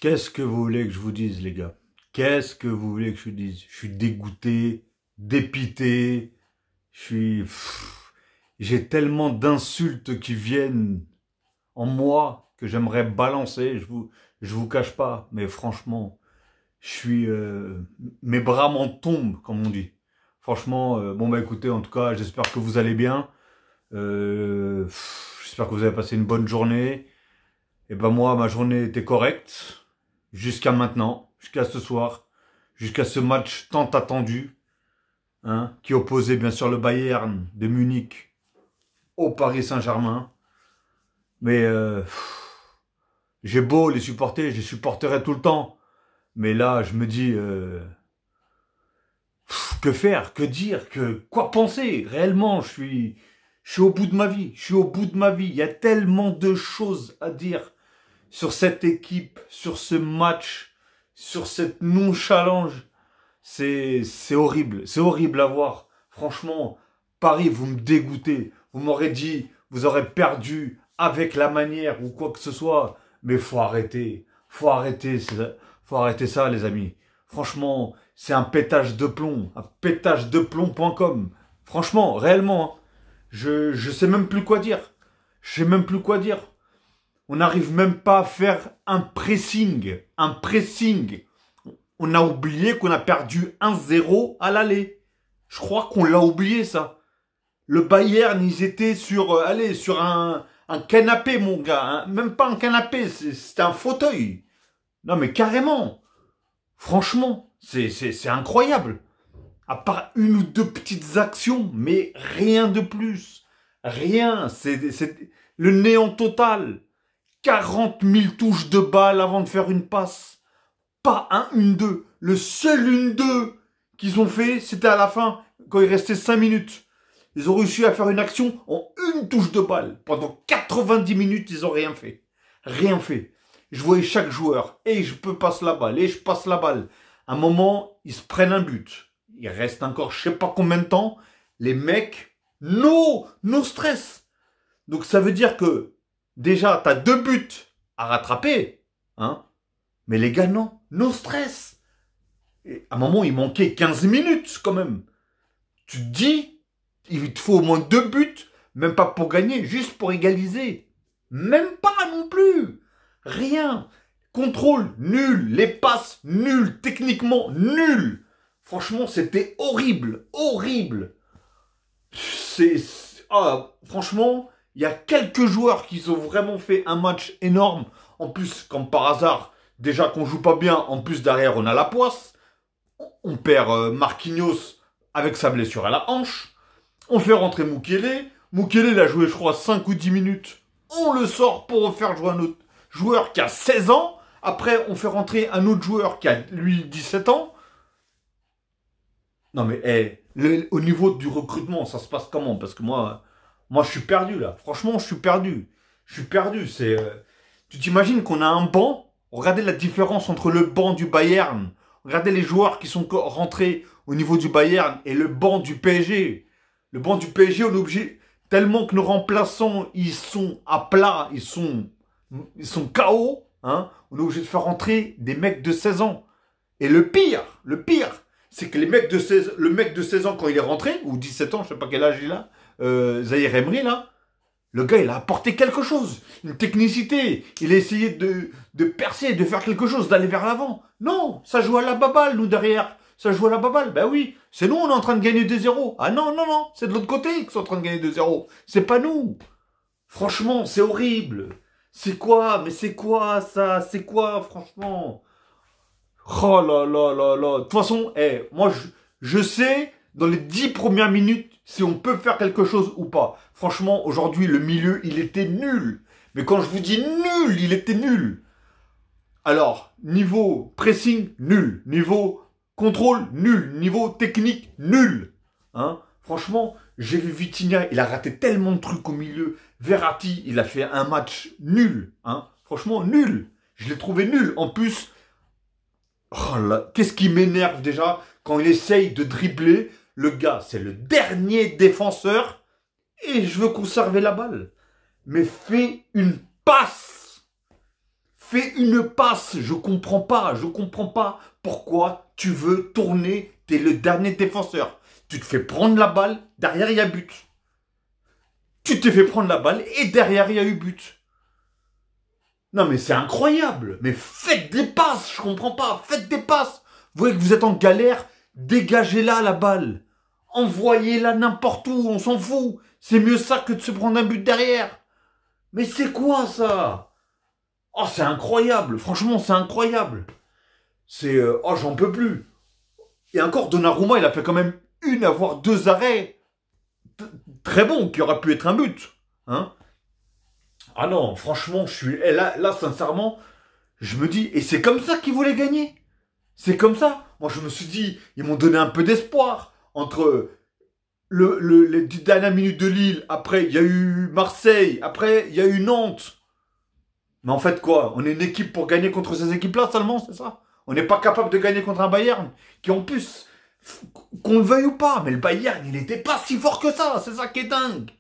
Qu'est-ce que vous voulez que je vous dise, les gars? Qu'est-ce que vous voulez que je vous dise? Je suis dégoûté, dépité, je suis... J'ai tellement d'insultes qui viennent en moi que j'aimerais balancer, je vous cache pas, mais franchement, je suis... mes bras m'en tombent, comme on dit. Franchement, bon bah écoutez, en tout cas, j'espère que vous allez bien. J'espère que vous avez passé une bonne journée. Et ben moi, ma journée était correcte. Jusqu'à maintenant, jusqu'à ce soir, jusqu'à ce match tant attendu, hein, qui opposait bien sûr le Bayern de Munich au Paris Saint-Germain. Mais j'ai beau les supporter, je les supporterai tout le temps. Mais là, je me dis, que faire, que dire, quoi penser? Réellement, je suis au bout de ma vie. Je suis au bout de ma vie. Il y a tellement de choses à dire sur cette équipe, sur ce match, sur cette non-challenge. C'est horrible. C'est horrible à voir. Franchement, Paris, vous me dégoûtez. Vous m'aurez dit, vous aurez perdu avec la manière ou quoi que ce soit. Mais faut arrêter. Faut arrêter ça, les amis. Franchement, c'est un pétage de plomb. Un pétage de plomb.com. Franchement, réellement, hein, je sais même plus quoi dire. Je sais même plus quoi dire. On n'arrive même pas à faire un pressing. Un pressing. On a oublié qu'on a perdu 1-0 à l'aller. Je crois qu'on l'a oublié, ça. Le Bayern, ils étaient sur, sur un canapé, mon gars. Hein. Même pas un canapé, c'était un fauteuil. Non, mais carrément. Franchement, c'est incroyable. À part une ou deux petites actions, mais rien de plus. Rien. C'est le néant total. 40 000 touches de balle avant de faire une passe. Pas un 1-2. Le seul 1-2 qu'ils ont fait, c'était à la fin, quand il restait 5 minutes. Ils ont réussi à faire une action en une touche de balle. Pendant 90 minutes, ils n'ont rien fait. Rien fait. Je voyais chaque joueur. Et je peux passer la balle. Et je passe la balle. À un moment, ils se prennent un but. Il reste encore je sais pas combien de temps. Les mecs, no stress. Donc ça veut dire que déjà, tu as 2 buts à rattraper. Hein. Mais les gars, non. No stress. Et à un moment, il manquait 15 minutes quand même. Tu te dis, il te faut au moins 2 buts, même pas pour gagner, juste pour égaliser. Même pas non plus. Rien. Contrôle, nul. Les passes, nul. Techniquement, nul. Franchement, c'était horrible. Horrible. Franchement, il y a quelques joueurs qui ont vraiment fait un match énorme. En plus, comme par hasard, déjà qu'on joue pas bien, en plus derrière on a la poisse. On perd Marquinhos avec sa blessure à la hanche. On fait rentrer Mukele. Mukele, il a joué, je crois, 5 ou 10 minutes. On le sort pour faire jouer un autre joueur qui a 16 ans. Après, on fait rentrer un autre joueur qui a, lui, 17 ans. Non, mais au niveau du recrutement, ça se passe comment? Parce que moi, je suis perdu, là. Franchement, je suis perdu. Je suis perdu. Tu t'imagines qu'on a un banc? Regardez la différence entre le banc du Bayern. Regardez les joueurs qui sont rentrés au niveau du Bayern et le banc du PSG. Le banc du PSG, on est obligé, tellement que nos remplaçants, ils sont à plat, ils sont KO, hein, on est obligé de faire rentrer des mecs de 16 ans. Et le pire, c'est que le mec de 16 ans, quand il est rentré, ou 17 ans, je sais pas quel âge il a, Zahir Emery, là, le gars, il a apporté quelque chose, une technicité. Il a essayé de percer, de faire quelque chose, d'aller vers l'avant. Non, ça joue à la baballe, nous, derrière. Ça joue à la baballe. Ben oui, c'est nous, on est en train de gagner 2-0. Ah non, c'est de l'autre côté qu'ils sont en train de gagner 2-0. C'est pas nous. Franchement, c'est horrible. C'est quoi? Mais c'est quoi, ça? C'est quoi, franchement? Oh là là là là. De toute façon, moi, je sais, dans les 10 premières minutes, si on peut faire quelque chose ou pas. Franchement, aujourd'hui, le milieu, il était nul. Mais quand je vous dis nul, il était nul. Alors, niveau pressing, nul. Niveau contrôle, nul. Niveau technique, nul. Hein? Franchement, j'ai vu Vitinha, il a raté tellement de trucs au milieu. Verratti, il a fait un match nul. Hein? Franchement, nul. Je l'ai trouvé nul. En plus, oh là, qu'est-ce qui m'énerve déjà quand il essaye de dribbler. Le gars, c'est le dernier défenseur et je veux conserver la balle. Mais fais une passe. Fais une passe. Je comprends pas pourquoi tu veux tourner. T'es le dernier défenseur. Tu te fais prendre la balle, derrière il y a but. Tu t'es fait prendre la balle et derrière il y a eu but. Non mais c'est incroyable. Mais faites des passes, je comprends pas. Faites des passes. Vous voyez que vous êtes en galère, dégagez-la la balle. Envoyez-la n'importe où, on s'en fout. C'est mieux ça que de se prendre un but derrière. Mais c'est quoi ça? Oh, c'est incroyable. Franchement, c'est incroyable. C'est... oh, j'en peux plus. Et encore, Donnarumma, il a fait quand même voire deux arrêts très bons, qui auraient pu être un but. Hein? Ah non, franchement, je suis... Et là, sincèrement, je me dis... Et c'est comme ça qu'ils voulaient gagner. C'est comme ça. Moi, je me suis dit, ils m'ont donné un peu d'espoir. Entre les 10 dernières minutes de Lille, après, il y a eu Marseille, après, il y a eu Nantes. Mais en fait, quoi? On est une équipe pour gagner contre ces équipes-là seulement, c'est ça? On n'est pas capable de gagner contre un Bayern qui, en plus, qu'on le veuille ou pas, mais le Bayern, il n'était pas si fort que ça. C'est ça qui est dingue.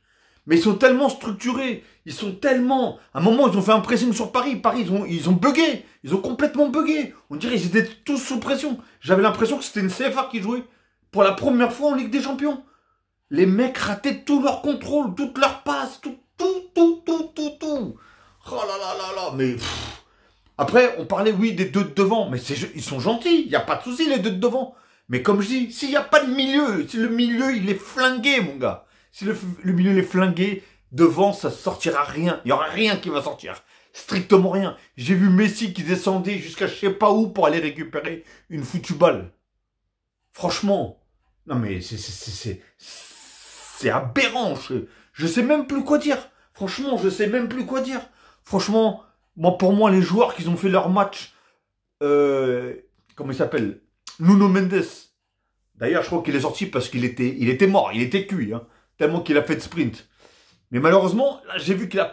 Mais ils sont tellement structurés. Ils sont tellement... À un moment, ils ont fait un pressing sur Paris. Paris, ils ont bugué. Ils ont complètement bugué. On dirait qu'ils étaient tous sous pression. J'avais l'impression que c'était une CFA qui jouait pour la première fois en Ligue des Champions. Les mecs rataient tout leur contrôle, toutes leurs passes, tout. Oh là là là là, mais... Après, on parlait, oui, des deux de devant, mais ils sont gentils, il n'y a pas de souci, les deux de devant. Mais comme je dis, s'il n'y a pas de milieu, si le milieu, il est flingué, mon gars. Si le milieu, il est flingué, devant, ça sortira rien. Il n'y aura rien qui va sortir. Strictement rien. J'ai vu Messi qui descendait jusqu'à je sais pas où pour aller récupérer une foutue balle. Franchement. Non mais c'est aberrant. Je sais même plus quoi dire. Franchement, je sais même plus quoi dire. Franchement, pour moi, les joueurs qui ont fait leur match, comment il s'appelle? Nuno Mendes. D'ailleurs, je crois qu'il est sorti parce qu'il était mort, il était cuit, hein, tellement qu'il a fait de sprint. Mais malheureusement, là, j'ai vu qu'il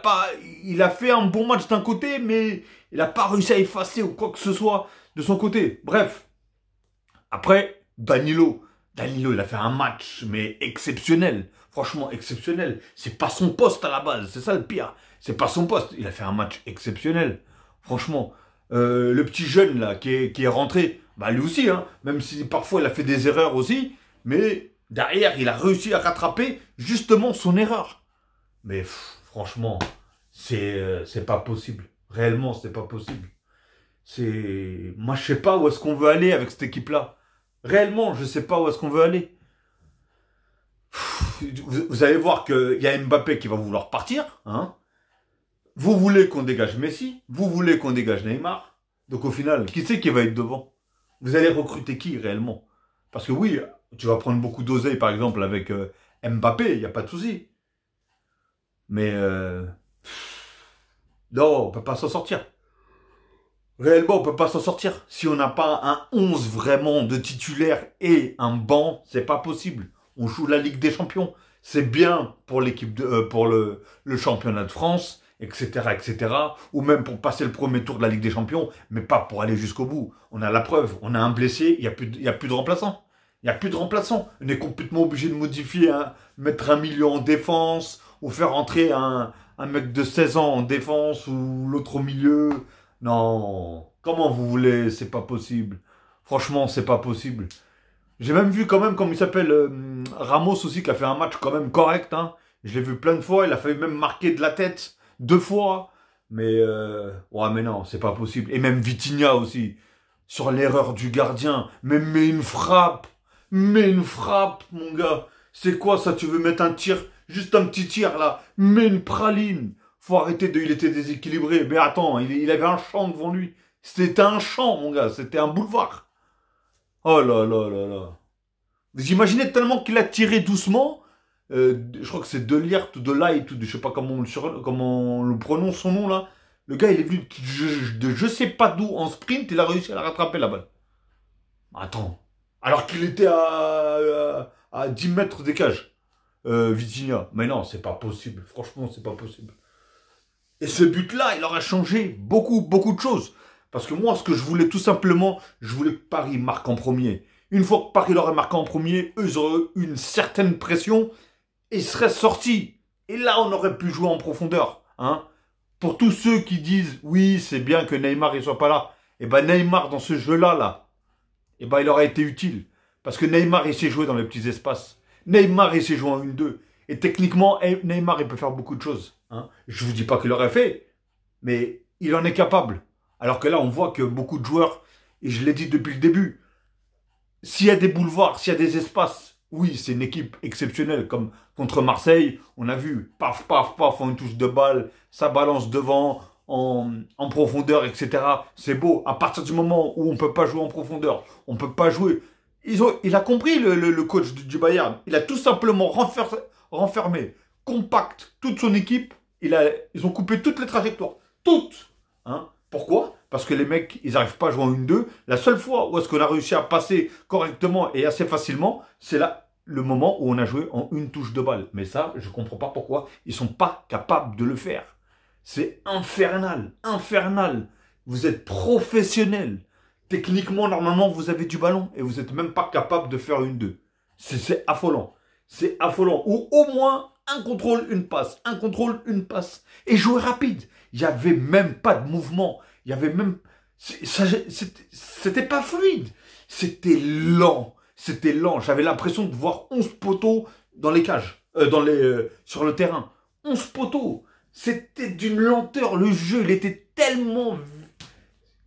il a fait un bon match d'un côté, mais il n'a pas réussi à effacer ou quoi que ce soit de son côté. Bref. Après, Danilo, il a fait un match, mais exceptionnel. Franchement, exceptionnel. C'est pas son poste à la base, c'est ça le pire. C'est pas son poste. Il a fait un match exceptionnel. Franchement, le petit jeune là qui est rentré, bah lui aussi, hein, même si parfois il a fait des erreurs aussi, mais derrière il a réussi à rattraper justement son erreur. Mais franchement, c'est pas possible. Réellement, c'est pas possible. Moi, je sais pas où est-ce qu'on veut aller avec cette équipe-là. Réellement, je sais pas où est-ce qu'on veut aller. Vous allez voir qu'il y a Mbappé qui va vouloir partir. Hein. Vous voulez qu'on dégage Messi. Vous voulez qu'on dégage Neymar. Donc au final, qui c'est qui va être devant? Vous allez recruter qui réellement? Parce que oui, tu vas prendre beaucoup d'oseille par exemple avec Mbappé, il n'y a pas de souci. Mais non, on peut pas s'en sortir. Réellement, on peut pas s'en sortir. Si on n'a pas un 11 vraiment de titulaire et un banc, c'est pas possible. On joue la Ligue des Champions. C'est bien pour l'équipe pour le championnat de France, etc., etc. Ou même pour passer le premier tour de la Ligue des Champions, mais pas pour aller jusqu'au bout. On a la preuve. On a un blessé. Il y a plus de remplaçants. Il y a plus de remplaçants. On est complètement obligé de modifier, mettre 1 million en défense, ou faire entrer un mec de 16 ans en défense, ou l'autre au milieu. Non, comment vous voulez? C'est pas possible. Franchement, c'est pas possible. J'ai même vu quand même, comme il s'appelle, Ramos aussi, qui a fait un match quand même correct. Hein. Je l'ai vu plein de fois, il a failli même marquer de la tête 2 fois. Mais, ouais, mais non, c'est pas possible. Et même Vitinha aussi, sur l'erreur du gardien. Mais une frappe, mon gars. C'est quoi ça? Tu veux mettre un tir, juste un petit tir là, mais une praline. Faut arrêter il était déséquilibré. Mais attends, il avait un champ devant lui. C'était un champ, mon gars. C'était un boulevard. Oh là là là là. Vous imaginez tellement qu'il a tiré doucement. Je crois que c'est De Ligt ou De Light ou je sais pas comment on le prononce son nom là. Le gars, il est venu de je sais pas d'où en sprint. Il a réussi à la rattraper la balle. Attends. Alors qu'il était à 10 mètres des cages. Vitinha. Mais non, c'est pas possible. Franchement, c'est pas possible. Et ce but-là, il aurait changé beaucoup de choses. Parce que moi, ce que je voulais tout simplement, je voulais que Paris marque en premier. Une fois que Paris l'aurait marqué en premier, eux, ils auraient eu une certaine pression et ils seraient sortis. Et là, on aurait pu jouer en profondeur. Hein. Pour tous ceux qui disent, oui, c'est bien que Neymar ne soit pas là, eh ben Neymar, dans ce jeu-là, eh ben il aurait été utile. Parce que Neymar, il sait jouer dans les petits espaces. Neymar, il sait jouer en 1-2. Et techniquement, Neymar, il peut faire beaucoup de choses. Hein. Je vous dis pas qu'il l'aurait fait, mais il en est capable. Alors que là, on voit que beaucoup de joueurs, et je l'ai dit depuis le début, s'il y a des boulevards, s'il y a des espaces, oui, c'est une équipe exceptionnelle. Comme contre Marseille, on a vu, paf, paf, paf, on touche de balle, ça balance devant, en profondeur, etc. C'est beau. À partir du moment où on ne peut pas jouer en profondeur, on ne peut pas jouer. Il a compris, le coach du Bayern. Il a tout simplement renfermé, compact, toute son équipe. Ils ont coupé toutes les trajectoires. Toutes. Hein. Pourquoi? Parce que les mecs, ils n'arrivent pas à jouer en 1-2. La seule fois où est-ce qu'on a réussi à passer correctement et assez facilement, c'est là le moment où on a joué en une touche de balle. Mais ça, je ne comprends pas pourquoi ils ne sont pas capables de le faire. C'est infernal, infernal. Vous êtes professionnel. Techniquement, normalement, vous avez du ballon et vous n'êtes même pas capable de faire une 2. C'est affolant. C'est affolant. Ou au moins un contrôle, une passe. Un contrôle, une passe. Et jouer rapide. Il n'y avait même pas de mouvement. Il y avait même... C'était pas fluide. C'était lent. C'était lent. J'avais l'impression de voir 11 poteaux dans les cages. Sur le terrain. 11 poteaux. C'était d'une lenteur. Le jeu, il était tellement...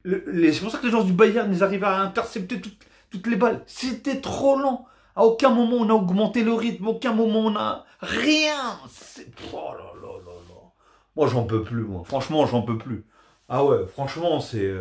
C'est pour ça que les gens du Bayern, ils arrivaient à intercepter toutes les balles. C'était trop lent. À aucun moment on a augmenté le rythme. À aucun moment on a... Rien. Oh là là là là. Moi, j'en peux plus, moi. Franchement, j'en peux plus. Ah ouais, franchement, c'est...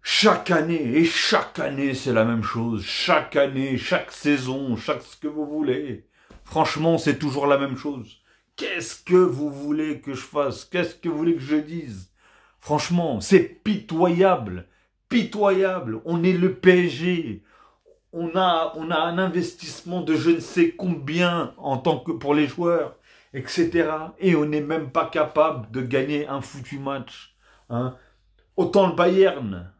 Chaque année, c'est la même chose. Chaque année, chaque saison, chaque ce que vous voulez. Franchement, c'est toujours la même chose. Qu'est-ce que vous voulez que je fasse? Qu'est-ce que vous voulez que je dise? Franchement, c'est pitoyable. Pitoyable. On est le PSG. On a un investissement de je ne sais combien en tant que pour les joueurs, etc. Et on n'est même pas capable de gagner un foutu match. Hein. Autant le Bayern...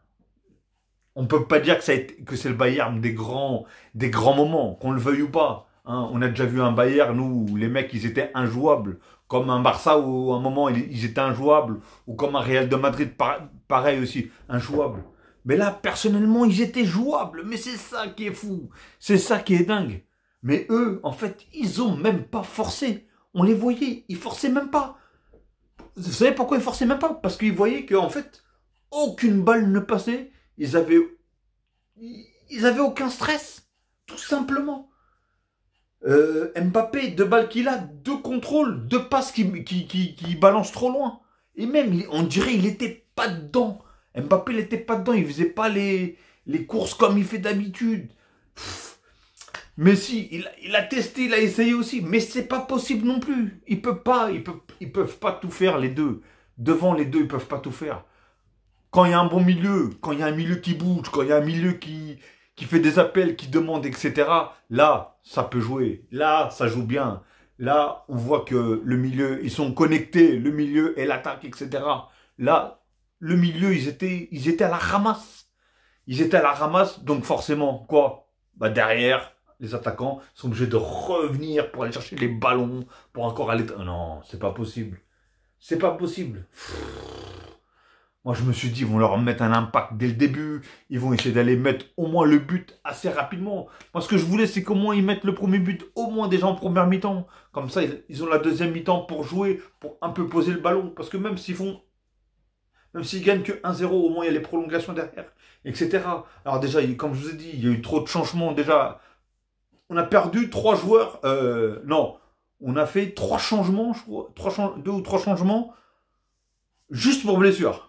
On ne peut pas dire que c'est le Bayern des grands moments, qu'on le veuille ou pas. Hein. On a déjà vu un Bayern où les mecs, ils étaient injouables. Comme un Barça où à un moment, ils étaient injouables. Ou comme un Real de Madrid, pareil aussi, injouable. Mais là, personnellement, ils étaient jouables. Mais c'est ça qui est fou. C'est ça qui est dingue. Mais eux, en fait, ils ont même pas forcé. On les voyait, ils forçaient même pas. Vous savez pourquoi ils forçaient même pas? Parce qu'ils voyaient qu'en fait, aucune balle ne passait. Ils avaient aucun stress, tout simplement. Mbappé, 2 balles qu'il a, 2 contrôles, 2 passes qui balancent trop loin. Et même, on dirait il n'était pas dedans. Mbappé n'était pas dedans, il faisait pas les courses comme il fait d'habitude. Messi, il a testé, il a essayé aussi, mais c'est pas possible non plus. Ils peuvent pas tout faire les deux. Devant les deux, ils peuvent pas tout faire. Quand il y a un bon milieu, quand il y a un milieu qui bouge, quand il y a un milieu qui fait des appels, qui demande, etc., là, ça peut jouer. Là, ça joue bien. Là, on voit que le milieu, ils sont connectés, le milieu et l'attaque, etc. Là, le milieu, ils étaient à la ramasse. Ils étaient à la ramasse, donc forcément, quoi? Bah derrière, les attaquants sont obligés de revenir pour aller chercher les ballons, pour encore aller... Non, c'est pas possible. C'est pas possible. Moi, je me suis dit, ils vont leur mettre un impact dès le début. Ils vont essayer d'aller mettre au moins le but assez rapidement. Moi, ce que je voulais, c'est qu'au moins ils mettent le premier but, au moins déjà en première mi-temps. Comme ça, ils ont la deuxième mi-temps pour jouer, pour un peu poser le ballon. Parce que même s'ils gagnent que 1-0, au moins il y a les prolongations derrière, etc. Alors déjà, comme je vous ai dit, il y a eu trop de changements. Déjà, on a perdu 3 joueurs. Non, on a fait 3 changements, je crois. 2 ou 3 changements juste pour blessure.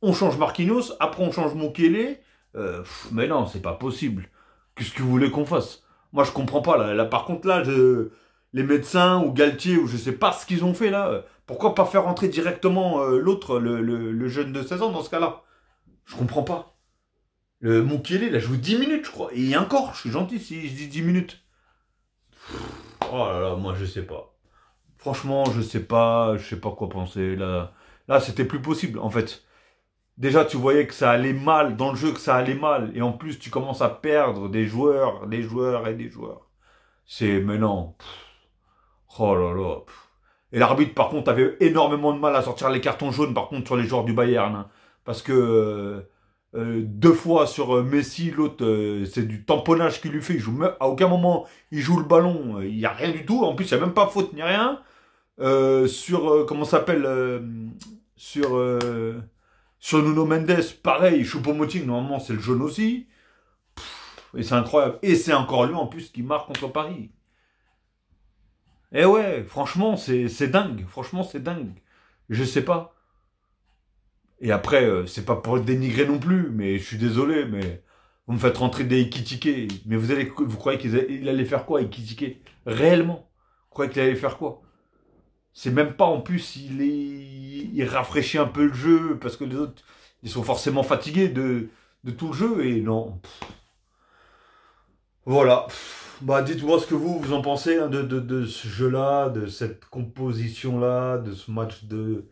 On change Marquinhos, après on change Mukele. Mais non, c'est pas possible. Qu'est-ce que vous voulez qu'on fasse? Moi, je comprends pas. Là, par contre, là, les médecins ou Galtier, ou je sais pas ce qu'ils ont fait là. Pourquoi pas faire rentrer directement l'autre, le jeune de 16 ans, dans ce cas-là? Je comprends pas. Le Mukele, il a joué 10 minutes, je crois. Et encore, je suis gentil si je dis 10 minutes. Oh là là, moi, je sais pas. Franchement, je sais pas quoi penser. Là, c'était plus possible, en fait. Déjà, tu voyais que ça allait mal, dans le jeu, que ça allait mal. Et en plus, tu commences à perdre des joueurs et des joueurs. Mais non. Oh là là. Et l'arbitre, par contre, avait énormément de mal à sortir les cartons jaunes, par contre, sur les joueurs du Bayern. Hein. Parce que 2 fois sur Messi, l'autre, c'est du tamponnage qu'il lui fait. À aucun moment, il joue le ballon. Il n'y a rien du tout. En plus, il n'y a même pas faute ni rien. Comment ça s'appelle sur, sur Nuno Mendes, pareil. Choupo-Moting, normalement, c'est le jaune aussi. Et c'est incroyable. Et c'est encore lui, en plus, qui marque contre Paris. Eh ouais, franchement, c'est dingue. Franchement, c'est dingue. Je sais pas. Et après, c'est pas pour le dénigrer non plus, mais je suis désolé, mais vous me faites rentrer des Ekitike. Mais vous croyez qu'il allait faire quoi, Ekitike? Réellement? Vous croyez qu'il allait faire quoi? C'est même pas, en plus, il rafraîchit un peu le jeu, parce que les autres, ils sont forcément fatigués de tout le jeu, et non. Voilà. Bah, dites-moi ce que vous en pensez hein, de ce jeu-là, de cette composition-là, de ce match de...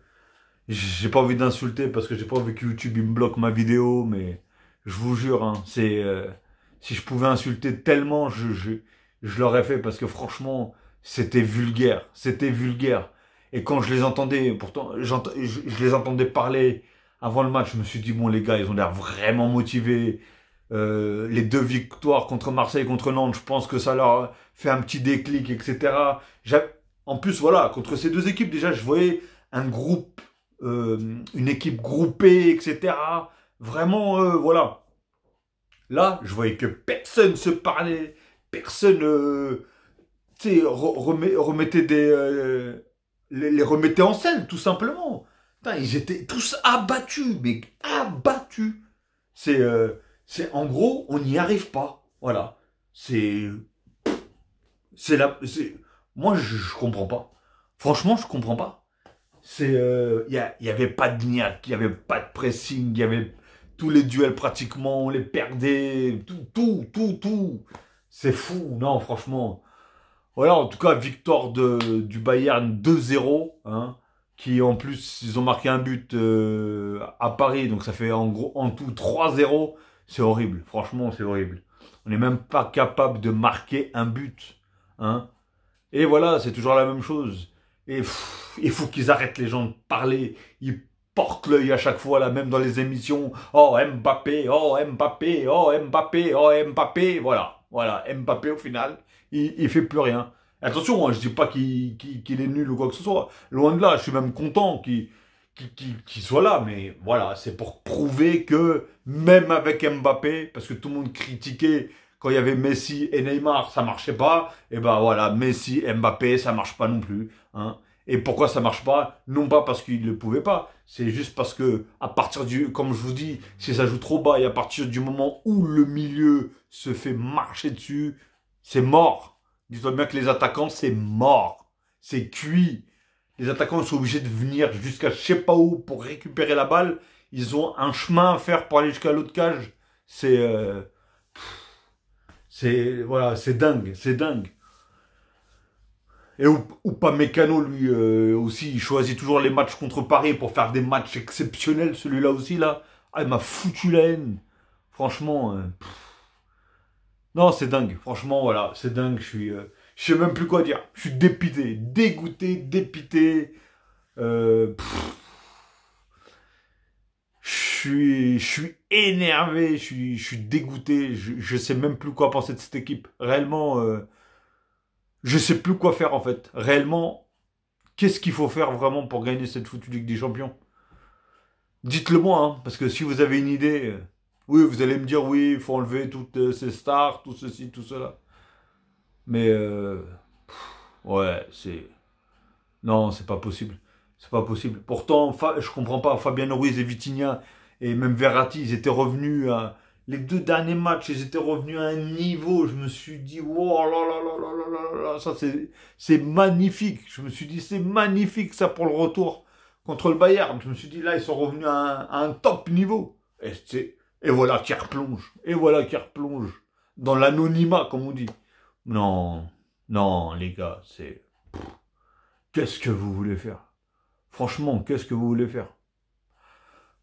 J'ai pas envie d'insulter parce que j'ai pas envie que YouTube il me bloque ma vidéo, mais je vous jure, hein, si je pouvais insulter tellement, je l'aurais fait parce que franchement, c'était vulgaire, c'était vulgaire. Et quand je les entendais, pourtant, je les entendais parler avant le match, je me suis dit bon les gars, ils ont l'air vraiment motivés. Les 2 victoires contre Marseille, contre Nantes, je pense que ça leur fait un petit déclic, etc. En plus, voilà, contre ces 2 équipes, déjà, je voyais un groupe, une équipe groupée, etc. Vraiment, voilà. Là, je voyais que personne se parlait, personne, tu sais, remettait les remettait en scène, tout simplement. Putain, ils étaient tous abattus, mais abattus. C'est... en gros, on n'y arrive pas. Voilà. Moi, je comprends pas. Franchement, je comprends pas. Y avait pas de niaque, il y avait pas de pressing, il y avait tous les duels pratiquement, on les perdait, tout. C'est fou, non, franchement. Voilà, en tout cas, victoire du Bayern 2-0, hein, qui en plus, ils ont marqué un but à Paris, donc ça fait en gros, en tout 3-0. C'est horrible, franchement, c'est horrible. On n'est même pas capable de marquer un but. Hein. Et voilà, c'est toujours la même chose. Et il faut qu'ils arrêtent les gens de parler. Ils portent l'œil à chaque fois, là, même dans les émissions. Oh, Mbappé, oh, Mbappé, oh, Mbappé, oh, Mbappé. Voilà, Mbappé, au final, il fait plus rien. Attention, hein, je dis pas qu'il est nul ou quoi que ce soit. Loin de là, je suis même content qu'il soit là, mais voilà, c'est pour prouver que même avec Mbappé, parce que tout le monde critiquait quand il y avait Messi et Neymar, ça marchait pas, et ben voilà, Messi, Mbappé, ça marche pas non plus. Hein. Et pourquoi ça marche pas? Non pas parce qu'il ne pouvaient pas, c'est juste parce que à partir comme je vous dis, si ça joue trop bas et à partir du moment où le milieu se fait marcher dessus, c'est mort. Dis-toi bien que les attaquants, c'est mort, c'est cuit. Les attaquants sont obligés de venir jusqu'à je sais pas où pour récupérer la balle. Ils ont un chemin à faire pour aller jusqu'à l'autre cage. Voilà, c'est dingue, c'est dingue. Et ou pas Mécano, lui aussi, il choisit toujours les matchs contre Paris pour faire des matchs exceptionnels. Celui-là aussi, là, ah, il m'a foutu la haine. Franchement, non, c'est dingue. Franchement, voilà, c'est dingue. Je sais même plus quoi dire. Je suis dépité, dégoûté, dépité. Je suis énervé, je suis dégoûté. Je sais même plus quoi penser de cette équipe. Réellement, je sais plus quoi faire en fait. Réellement, qu'est-ce qu'il faut faire vraiment pour gagner cette foutue Ligue des Champions? Dites-le moi, hein, parce que si vous avez une idée, oui, vous allez me dire oui, il faut enlever toutes ces stars, tout ceci, tout cela. Mais ouais, non, c'est pas possible. C'est pas possible. Pourtant, je comprends pas. Fabien Ruiz et Vitinha et même Verratti, ils étaient revenus à... Les 2 derniers matchs, ils étaient revenus à un niveau. Je me suis dit, oh là là là là là là là, ça c'est magnifique. Je me suis dit, c'est magnifique ça pour le retour contre le Bayern. Je me suis dit, là, ils sont revenus à un top niveau. Et voilà qui replonge. Et voilà qui replonge dans l'anonymat, comme on dit. Non, non, les gars, qu'est-ce que vous voulez faire? Franchement, qu'est-ce que vous voulez faire?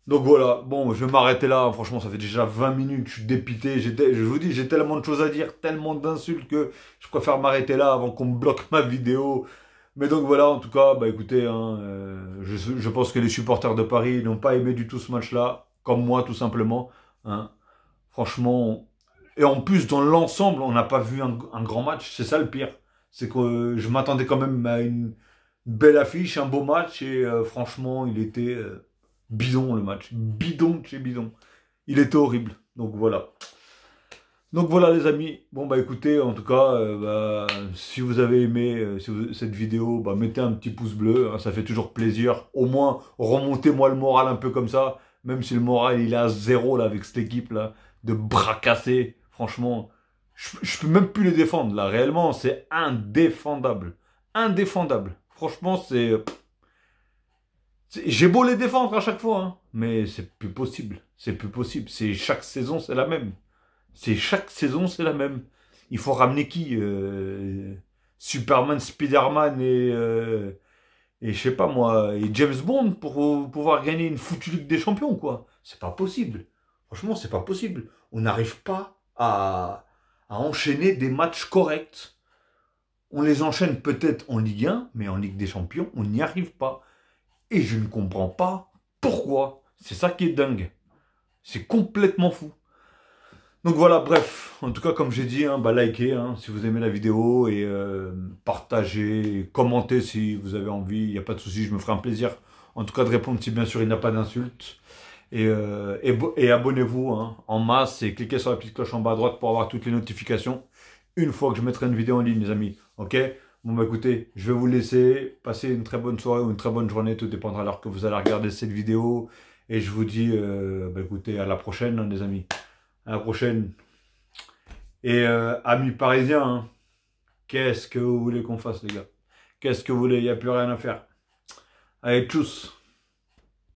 Donc voilà, bon, je vais m'arrêter là. Franchement, ça fait déjà 20 minutes, je suis dépité. Je vous dis, j'ai tellement de choses à dire, tellement d'insultes que je préfère m'arrêter là avant qu'on me bloque ma vidéo. Mais donc voilà, en tout cas, bah écoutez, hein, je pense que les supporters de Paris n'ont pas aimé du tout ce match-là, comme moi tout simplement. Hein. Franchement, et en plus dans l'ensemble, on n'a pas vu un grand match, c'est ça le pire. C'est que je m'attendais quand même à une belle affiche, un beau match, et franchement, il était bidon le match. Bidon de chez bidon. Il était horrible. Donc voilà. Donc voilà les amis, bon bah écoutez, en tout cas, si vous avez aimé cette vidéo, bah, mettez un petit pouce bleu, hein, ça fait toujours plaisir. Au moins, remontez-moi le moral un peu comme ça, même si le moral il est à zéro là avec cette équipe là, de bras cassés. Franchement, je peux même plus les défendre là, réellement, c'est indéfendable. Indéfendable. Franchement, j'ai beau les défendre à chaque fois, hein, mais c'est plus possible. C'est plus possible. C'est chaque saison, c'est la même. C'est chaque saison, c'est la même. Il faut ramener qui Superman, Spider-Man et je sais pas moi, et James Bond pour pouvoir gagner une foutue Ligue des Champions, quoi. C'est pas possible. Franchement, c'est pas possible. On n'arrive pas à enchaîner des matchs corrects. On les enchaîne peut-être en Ligue 1, mais en Ligue des Champions, on n'y arrive pas. Et je ne comprends pas pourquoi. C'est ça qui est dingue. C'est complètement fou. Donc voilà, bref, en tout cas comme j'ai dit, hein, bah likez hein, si vous aimez la vidéo et partagez, commentez si vous avez envie, il n'y a pas de souci, je me ferai un plaisir en tout cas de répondre si bien sûr il n'y a pas d'insultes. Et abonnez-vous hein, en masse et cliquez sur la petite cloche en bas à droite pour avoir toutes les notifications une fois que je mettrai une vidéo en ligne les amis, ok? Bon bah écoutez, je vais vous laisser, passer une très bonne soirée ou une très bonne journée, tout dépendra de l'heure que vous allez regarder cette vidéo et je vous dis, bah écoutez, à la prochaine hein, les amis. À la prochaine. Et amis parisiens, hein, qu'est-ce que vous voulez qu'on fasse, les gars? Qu'est-ce que vous voulez? Il n'y a plus rien à faire. Allez, tchuss!